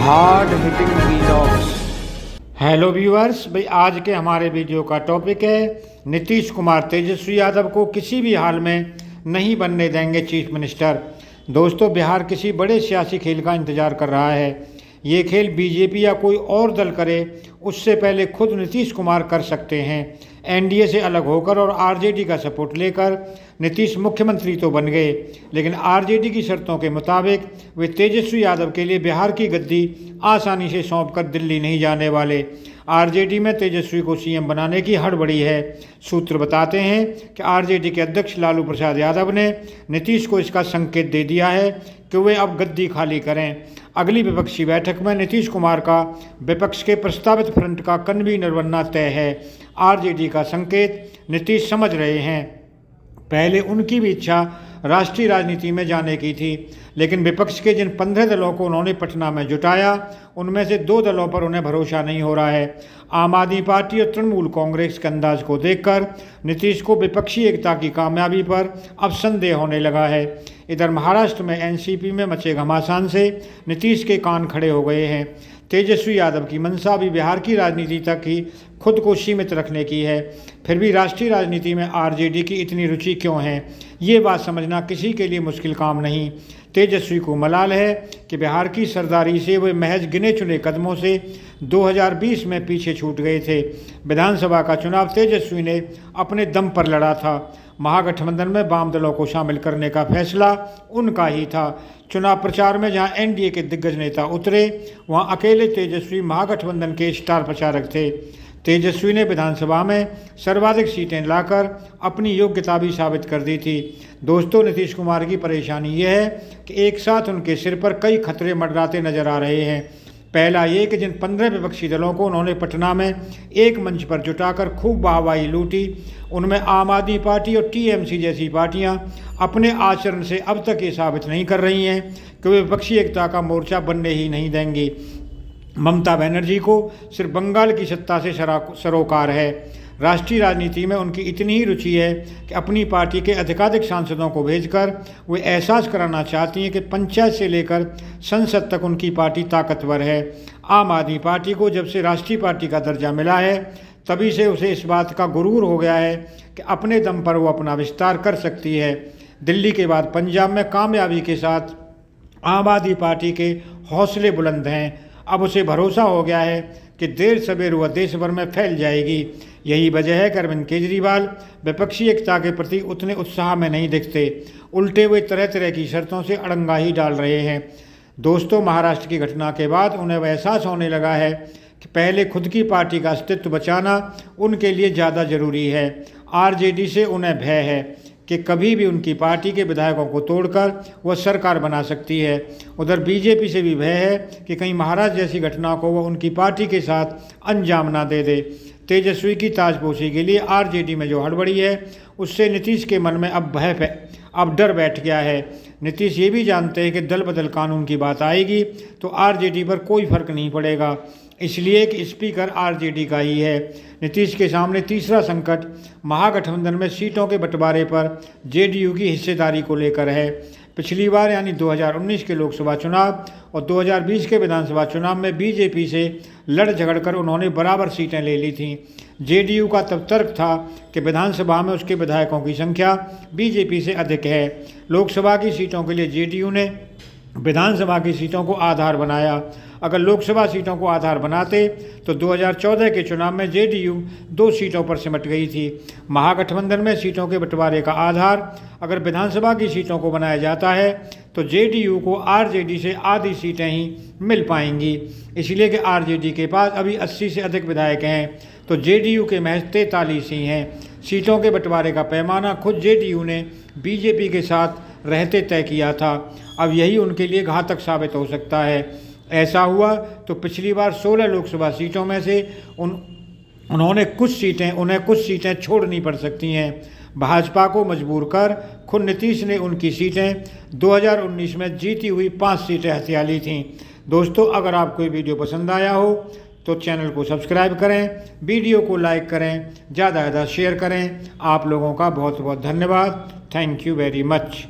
Hard hitting vlogs. Hello viewers, भाई आज के हमारे वीडियो का टॉपिक है नीतीश कुमार तेजस्वी यादव को किसी भी हाल में नहीं बनने देंगे चीफ मिनिस्टर। दोस्तों, बिहार किसी बड़े सियासी खेल का इंतजार कर रहा है। ये खेल बीजेपी या कोई और दल करे उससे पहले खुद नीतीश कुमार कर सकते हैं। एनडीए से अलग होकर और आरजेडी का सपोर्ट लेकर नीतीश मुख्यमंत्री तो बन गए, लेकिन आरजेडी की शर्तों के मुताबिक वे तेजस्वी यादव के लिए बिहार की गद्दी आसानी से सौंपकर दिल्ली नहीं जाने वाले। आरजेडी में तेजस्वी को सीएम बनाने की हड़बड़ी है। सूत्र बताते हैं कि आरजेडी के अध्यक्ष लालू प्रसाद यादव ने नीतीश को इसका संकेत दे दिया है कि वे अब गद्दी खाली करें। अगली विपक्षी बैठक में नीतीश कुमार का विपक्ष के प्रस्तावित फ्रंट का कन्वीनर बनना तय है। आरजेडी का संकेत नीतीश समझ रहे हैं। पहले उनकी भी इच्छा राष्ट्रीय राजनीति में जाने की थी, लेकिन विपक्ष के जिन 15 दलों को उन्होंने पटना में जुटाया उनमें से 2 दलों पर उन्हें भरोसा नहीं हो रहा है। आम आदमी पार्टी और तृणमूल कांग्रेस के अंदाज को देखकर नीतीश को विपक्षी एकता की कामयाबी पर अब संदेह होने लगा है। इधर महाराष्ट्र में एनसीपी में मचे घमासान से नीतीश के कान खड़े हो गए हैं। तेजस्वी यादव की मंशा भी बिहार की राजनीति तक ही खुद को सीमित रखने की है। फिर भी राष्ट्रीय राजनीति में आरजेडी की इतनी रुचि क्यों है, ये बात समझना किसी के लिए मुश्किल काम नहीं। तेजस्वी को मलाल है कि बिहार की सरदारी से वे महज गिने चुने कदमों से 2020 में पीछे छूट गए थे। विधानसभा का चुनाव तेजस्वी ने अपने दम पर लड़ा था। महागठबंधन में वाम दलों को शामिल करने का फैसला उनका ही था। चुनाव प्रचार में जहां एनडीए के दिग्गज नेता उतरे, वहां अकेले तेजस्वी महागठबंधन के स्टार प्रचारक थे। तेजस्वी ने विधानसभा में सर्वाधिक सीटें लाकर अपनी योग्यता भी साबित कर दी थी। दोस्तों, नीतीश कुमार की परेशानी यह है कि एक साथ उनके सिर पर कई खतरे मंडराते नजर आ रहे हैं। पहला ये कि जिन 15 विपक्षी दलों को उन्होंने पटना में एक मंच पर जुटाकर खूब वाहवाही लूटी, उनमें आम आदमी पार्टी और टीएमसी जैसी पार्टियां अपने आचरण से अब तक ये साबित नहीं कर रही हैं कि वे विपक्षी एकता का मोर्चा बनने ही नहीं देंगी। ममता बनर्जी को सिर्फ बंगाल की सत्ता से सरोकार है। राष्ट्रीय राजनीति में उनकी इतनी ही रुचि है कि अपनी पार्टी के अधिकाधिक सांसदों को भेजकर वे एहसास कराना चाहती हैं कि पंचायत से लेकर संसद तक उनकी पार्टी ताकतवर है। आम आदमी पार्टी को जब से राष्ट्रीय पार्टी का दर्जा मिला है, तभी से उसे इस बात का गुरूर हो गया है कि अपने दम पर वो अपना विस्तार कर सकती है। दिल्ली के बाद पंजाब में कामयाबी के साथ आम आदमी पार्टी के हौसले बुलंद हैं। अब उसे भरोसा हो गया है कि देर सवेर वह देश भर में फैल जाएगी। यही वजह है कि अरविंद केजरीवाल विपक्षी एकता के प्रति उतने उत्साह में नहीं दिखते। उल्टे वे तरह तरह की शर्तों से अड़ंगा ही डाल रहे हैं। दोस्तों, महाराष्ट्र की घटना के बाद उन्हें वह एहसास होने लगा है कि पहले खुद की पार्टी का अस्तित्व बचाना उनके लिए ज़्यादा ज़रूरी है। आरजेडी से उन्हें भय है कि कभी भी उनकी पार्टी के विधायकों को तोड़कर वह सरकार बना सकती है। उधर बीजेपी से भी भय है कि कहीं महाराष्ट्र जैसी घटना को वह उनकी पार्टी के साथ अंजाम ना दे दे। तेजस्वी की ताजपोशी के लिए आरजेडी में जो हड़बड़ी है, उससे नीतीश के मन में अब डर बैठ गया है। नीतीश ये भी जानते हैं कि दल बदल कानून की बात आएगी तो आरजेडी पर कोई फर्क नहीं पड़ेगा, इसलिए कि स्पीकर आरजेडी का ही है। नीतीश के सामने तीसरा संकट महागठबंधन में सीटों के बंटवारे पर जेडीयू की हिस्सेदारी को लेकर है। पिछली बार यानी 2019 के लोकसभा चुनाव और 2020 के विधानसभा चुनाव में बीजेपी से लड़ झगड़कर उन्होंने बराबर सीटें ले ली थीं। जेडीयू का तब तर्क था कि विधानसभा में उसके विधायकों की संख्या बीजेपी से अधिक है। लोकसभा की सीटों के लिए जेडीयू ने विधानसभा की सीटों को आधार बनाया। अगर लोकसभा सीटों को आधार बनाते तो 2014 के चुनाव में जेडीयू 2 सीटों पर सिमट गई थी। महागठबंधन में सीटों के बंटवारे का आधार अगर विधानसभा की सीटों को बनाया जाता है तो जेडीयू को आरजेडी से आधी सीटें ही मिल पाएंगी, इसलिए कि आरजेडी के पास अभी 80 से अधिक विधायक हैं तो जेडीयू के महज 43 ही हैं। सीटों के बंटवारे का पैमाना खुद जेडीयू ने बीजेपी के साथ रहते तय किया था। अब यही उनके लिए घातक साबित हो सकता है। ऐसा हुआ तो पिछली बार 16 लोकसभा सीटों में से उन्हें कुछ सीटें छोड़नी पड़ सकती हैं। भाजपा को मजबूर कर खुद नीतीश ने उनकी सीटें 2019 में जीती हुई 5 सीटें हथिया ली थीं। दोस्तों, अगर आपको ये वीडियो पसंद आया हो तो चैनल को सब्सक्राइब करें, वीडियो को लाइक करें, ज़्यादा से ज़्यादा शेयर करें। आप लोगों का बहुत बहुत धन्यवाद। Thank you very much.